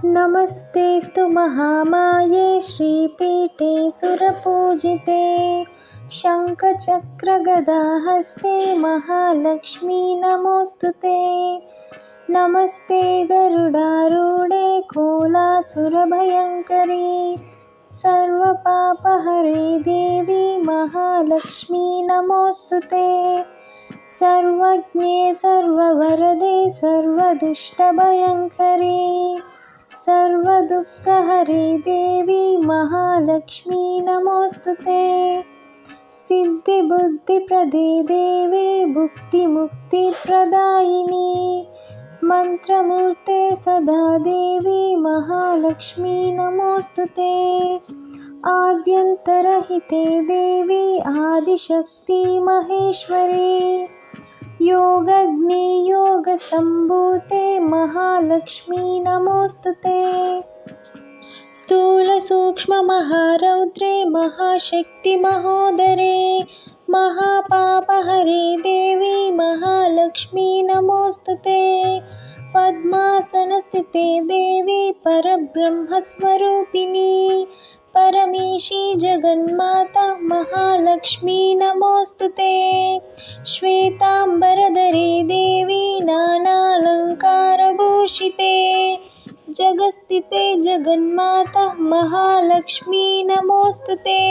नमस्तेऽस्तु महामाये श्रीपीठे सुरपूजिते शङ्खचक्रगदाहस्ते महालक्ष्मी नमोऽस्तुते। नमस्ते गरुडारूढे कोलासुरभयङ्करी सर्वपापहरे देवी महालक्ष्मी नमोऽस्तुते। सर्वज्ञे सर्ववरदे सर्वदुष्टभयङ्करी सर्वदुःखहरे देवी महालक्ष्मी नमोऽस्तुते। सिद्धिबुद्धिप्रदे देवी भुक्तिमुक्तिप्रदायिनी मंत्रमूर्ते सदा देवी महालक्ष्मी नमोऽस्तुते। आद्यन्तरहिते देवी आदिशक्ति महेश्वरी योगज्ञे योगसम्भूते महालक्ष्मी नमोऽस्तुते। स्थूलसूक्ष्ममहारौद्रे महाशक्ति महोदरे महापापहरे देवी महालक्ष्मी नमोऽस्तुते। पद्मासनस्थिते देवी परब्रह्मस्वरूपिणी परमेशी जगन्माता महालक्ष्मी नमोऽस्तुते। श्वेतांबरधरे देवी नानालंकारभूषिते जगस्थिते जगन्माता महालक्ष्मी नमोऽस्तुते।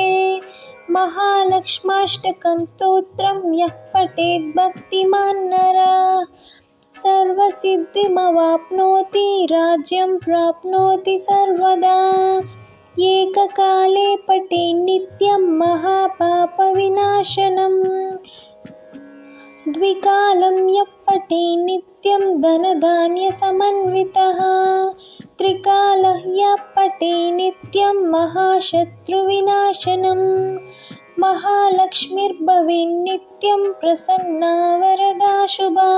महालक्ष्माष्टकं स्तोत्रं यः पठेत् भक्तिमान् नरः सर्वसिद्धिमवाप्नोति राज्यं प्राप्नोति सर्वदा। एककाले पठेत् नित्यं महापापविनाशनम् द्विकालं यः पठेत् नित्यं धनधान्यसमन्वितः त्रिकालः यः पठेत् नित्यं महाशत्रुविनाशनम् महालक्ष्मीर्भवेत् नित्यं प्रसन्ना वरदा शुभा।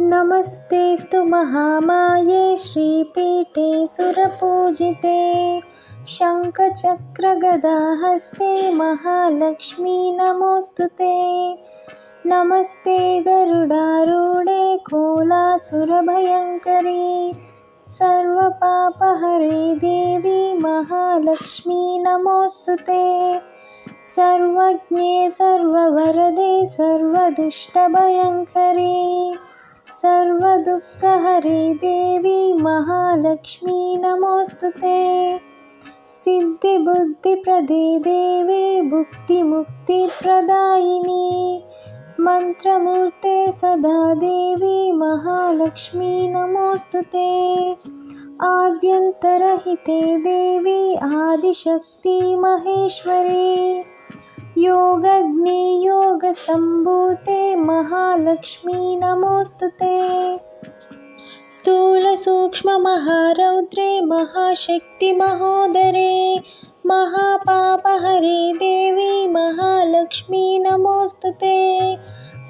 नमस्तेऽस्तु महामाये श्रीपीठे सुरपूजिते शङ्खचक्रगदाहस्ते महालक्ष्मी नमोऽस्तुते। नमस्ते गरुडारूढे कोलासुरभयङ्करी सर्वपापहरे देवी महालक्ष्मी नमोऽस्तुते। सर्वज्ञे सर्ववरदे सर्वदुष्टभयङ्करी सर्वदुःखहरे देवी महालक्ष्मी नमोऽस्तुते। सिद्धिबुद्धिप्रदे देवी भुक्तिमुक्तिप्रदायिनी मंत्रमूर्ते सदा देवी महालक्ष्मी नमोऽस्तुते। आद्यन्तरहिते देवी आदिशक्ति महेश्वरी योगज्ञे योगसम्भूते महालक्ष्मी नमोऽस्तुते। स्थूलसूक्ष्ममहारौद्रे महाशक्ति महोदरे महापापहरे देवी महालक्ष्मी नमोऽस्तुते।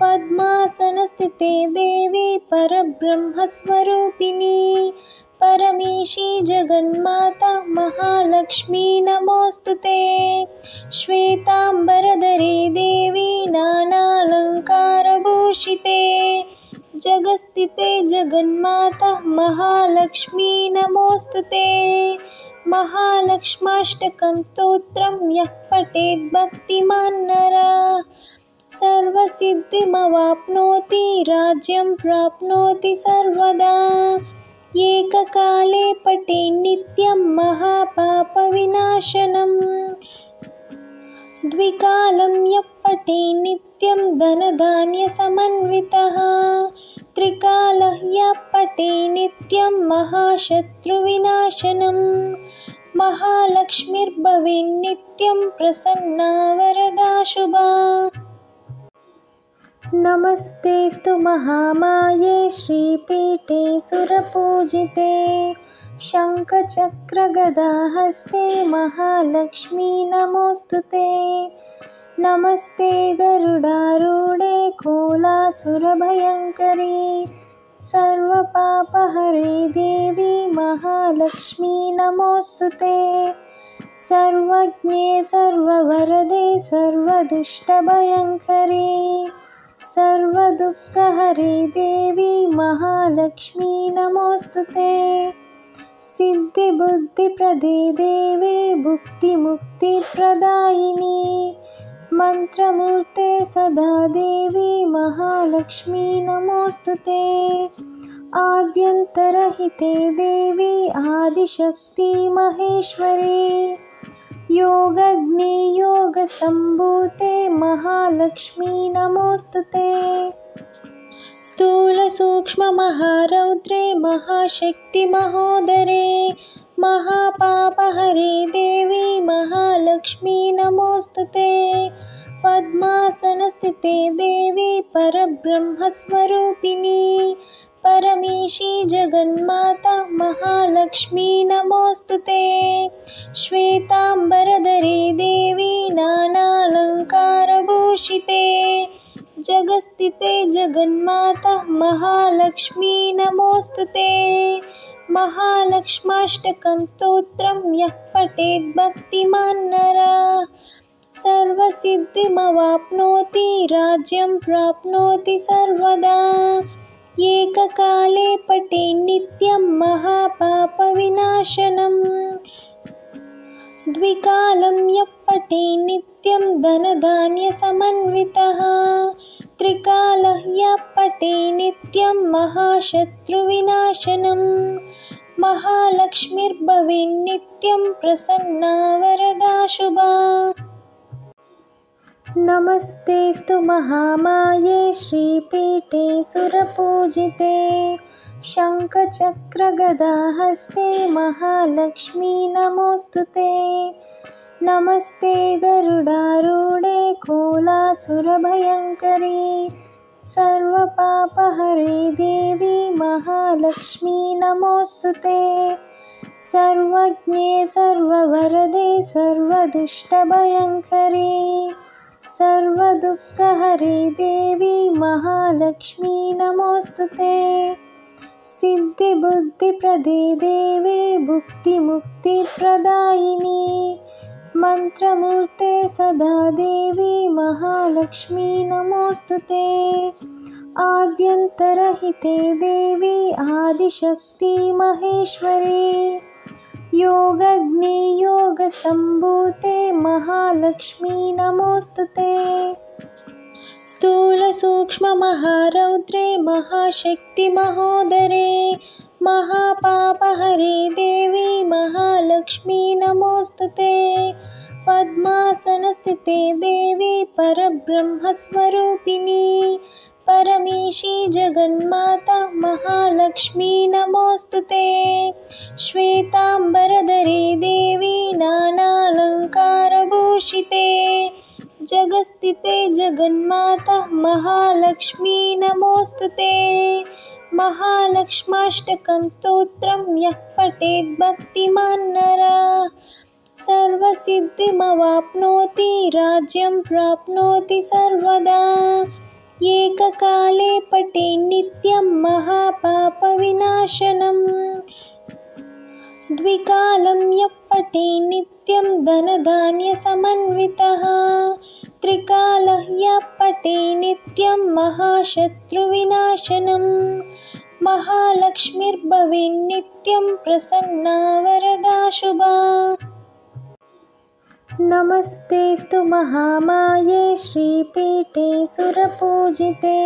पद्मासनस्थिते देवी परब्रह्मस्वरूपिणी परमेशी जगन्माता महालक्ष्मी नमोऽस्तुते। श्वेतांबरधरे देवी नानालंकारभूषिते जगस्थिते जगन्माता महालक्ष्मी नमोऽस्तुते। महालक्ष्माष्टकं स्तोत्रं यः पठेत् भक्तिमान् नरः सर्वसिद्धिमवाप्नोति राज्यं प्राप्नोति सर्वदा। एककाले पठेत् नित्यं महापापविनाशनम् द्विकालं यः पठेत् नित्यं धनधान्यसमन्वितः त्रिकालः यः पठेत् नित्यं महाशत्रुविनाशनम् महालक्ष्मीर्भवेत् नित्यं प्रसन्ना वरदा शुभा। नमस्तेऽस्तु महामाये श्रीपीठे सुरपूजिते शङ्खचक्रगदाहस्ते महालक्ष्मी नमोऽस्तुते। नमस्ते गरुडारूढे कोलासुरभयङ्करी सर्वपापहरे देवी महालक्ष्मी नमोऽस्तुते। सर्वज्ञे सर्ववरदे सर्वदुष्टभयङ्करी सर्वदुःखहरे देवी महालक्ष्मी नमोऽस्तुते। सिद्धिबुद्धिप्रदे देवी भुक्तिमुक्तिप्रदायिनी मंत्रमूर्ते सदा देवी महालक्ष्मी नमोऽस्तुते। आद्यन्तरहिते देवी आदिशक्ति महेश्वरी योगग्नि योगसम्भूते महालक्ष्मी नमोऽस्तुते। स्थूलसूक्ष्ममहारौद्रे महाशक्ति महोदरे महापापहरे देवी महालक्ष्मी नमोऽस्तुते। पद्मासनस्थिते देवी परब्रह्मस्वरूपिणी परमेशी जगन्माता महालक्ष्मी नमोऽस्तुते। श्वेताम्बरधरे देवी नानालङ्कारभूषिते जगस्थिते जगन्माता महालक्ष्मी नमोऽस्तुते। महालक्ष्माष्टकं स्तोत्रं यः पठेत् भक्तिमान् नरः सर्वसिद्धिमवाप्नोति राज्यं प्राप्नोति सर्वदा। एककाले पठेत् नित्यं महापापविनाशनम् द्विकालं यः पठेत् नित्यं धनधान्यसमन्वितः त्रिकालः यः पठेत् नित्यं महाशत्रुविनाशनम् महालक्ष्मीर्भवेत् नित्यं प्रसन्ना वरदा शुभा। नमस्तेस्तु महामाये श्रीपीठे सुरपूजिते शङ्खचक्रगदाहस्ते महालक्ष्मी नमोऽस्तुते। नमस्ते गरुडारूढे कोलासुरभयङ्करी सर्वपापहरे देवी महालक्ष्मी नमोऽस्तुते। सर्वज्ञे सर्ववरदे सर्वदुष्टभयङ्करी सर्वदुःखहरे देवी महालक्ष्मी नमोऽस्तुते। सिद्धिबुद्धिप्रदे देवी भुक्तिमुक्तिप्रदायिनी मंत्रमूर्ते सदा देवी महालक्ष्मी नमोऽस्तुते। आद्यन्तरहिते देवी आदिशक्ति महेश्वरी योगग्नि योगसम्भूते महालक्ष्मी नमोऽस्तुते। स्थूलसूक्ष्ममहारौद्रे महाशक्ति महोदरे महापापहरे देवी महालक्ष्मी नमोऽस्तुते। पद्मासनस्थिते देवी परब्रह्मस्वरूपिणी परमेशी जगन्माता महालक्ष्मी नमोऽस्तुते। श्वेताम्बरधरे देवी नानालङ्कारभूषिते जगस्थिते जगन्माता महालक्ष्मी नमोऽस्तुते। महालक्ष्माष्टकं स्तोत्रं यः पठेत् भक्तिमान् नरः सर्वसिद्धिमवाप्नोति राज्यं प्राप्नोति सर्वदा। एककाले पठेत् नित्यं महापापविनाशनम् द्विकालं यः पठेत् नित्यं धनधान्यसमन्वितः त्रिकालः यः पठेत् नित्यं महाशत्रुविनाशनम् महालक्ष्मीर्भवेत् नित्यं प्रसन्ना वरदा शुभा। नमस्तेस्तु महामाये श्रीपीठे सुरपूजिते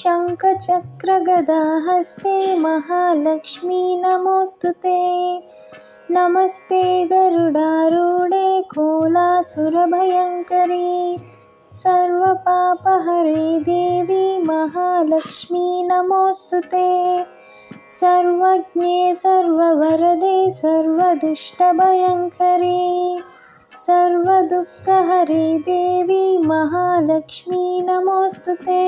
शङ्खचक्रगदाहस्ते महालक्ष्मी नमोऽस्तुते। नमस्ते गरुडारूढे कोलासुरभयङ्करी सर्वपापहरे देवी महालक्ष्मी नमोऽस्तुते। सर्वज्ञे सर्ववरदे सर्वदुष्टभयङ्करी सर्वदुःखहरे देवी महालक्ष्मी नमोऽस्तुते।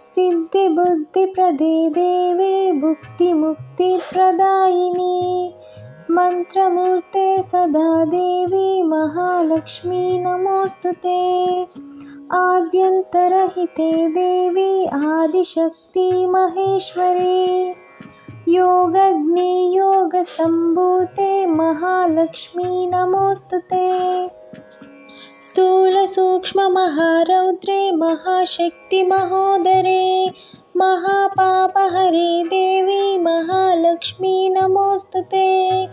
सिद्धिबुद्धिप्रदे देवी भुक्तिमुक्तिप्रदायिनी मंत्रमूर्ते सदा देवी महालक्ष्मी नमोऽस्तुते। आद्यन्तरहिते देवी आदिशक्ति महेश्वरी योगग्नि योगसम्भूते महालक्ष्मी नमोऽस्तुते। स्थूलसूक्ष्ममहारौद्रे महाशक्तिमहोदरे महापापहरे देवी महालक्ष्मी नमोऽस्तु ते।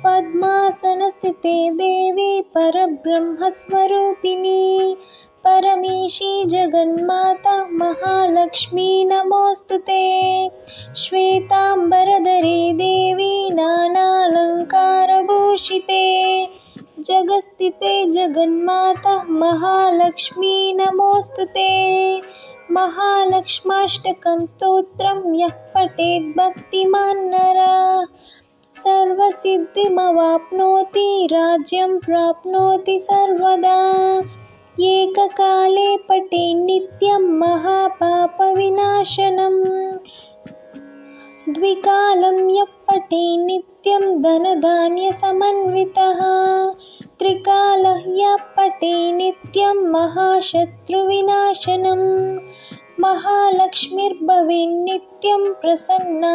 पद्मासनस्थिते देवी परब्रह्मस्वरूपिणी परमेशी जगन्माता महालक्ष्मी नमोऽस्तु ते। श्वेताम्बरधरे देवी नानालङ्कारभूषिते जगस्थिते जगन्माता महालक्ष्मी नमोऽस्तु ते। महालक्ष्माष्टकं स्तोत्रं यः पठेत् भक्तिमान् नरः सर्वसिद्धिमवाप्नोति राज्यं प्राप्नोति सर्वदा। एककाले पठेत् नित्यं महापापविनाशनम् द्विकालं यः पठेत् नित्यं धनधान्यसमन्वितः त्रिकालः यः पठेत् नित्यं महाशत्रुविनाशनम् महालक्ष्मीर्भवेत् नित्यं प्रसन्ना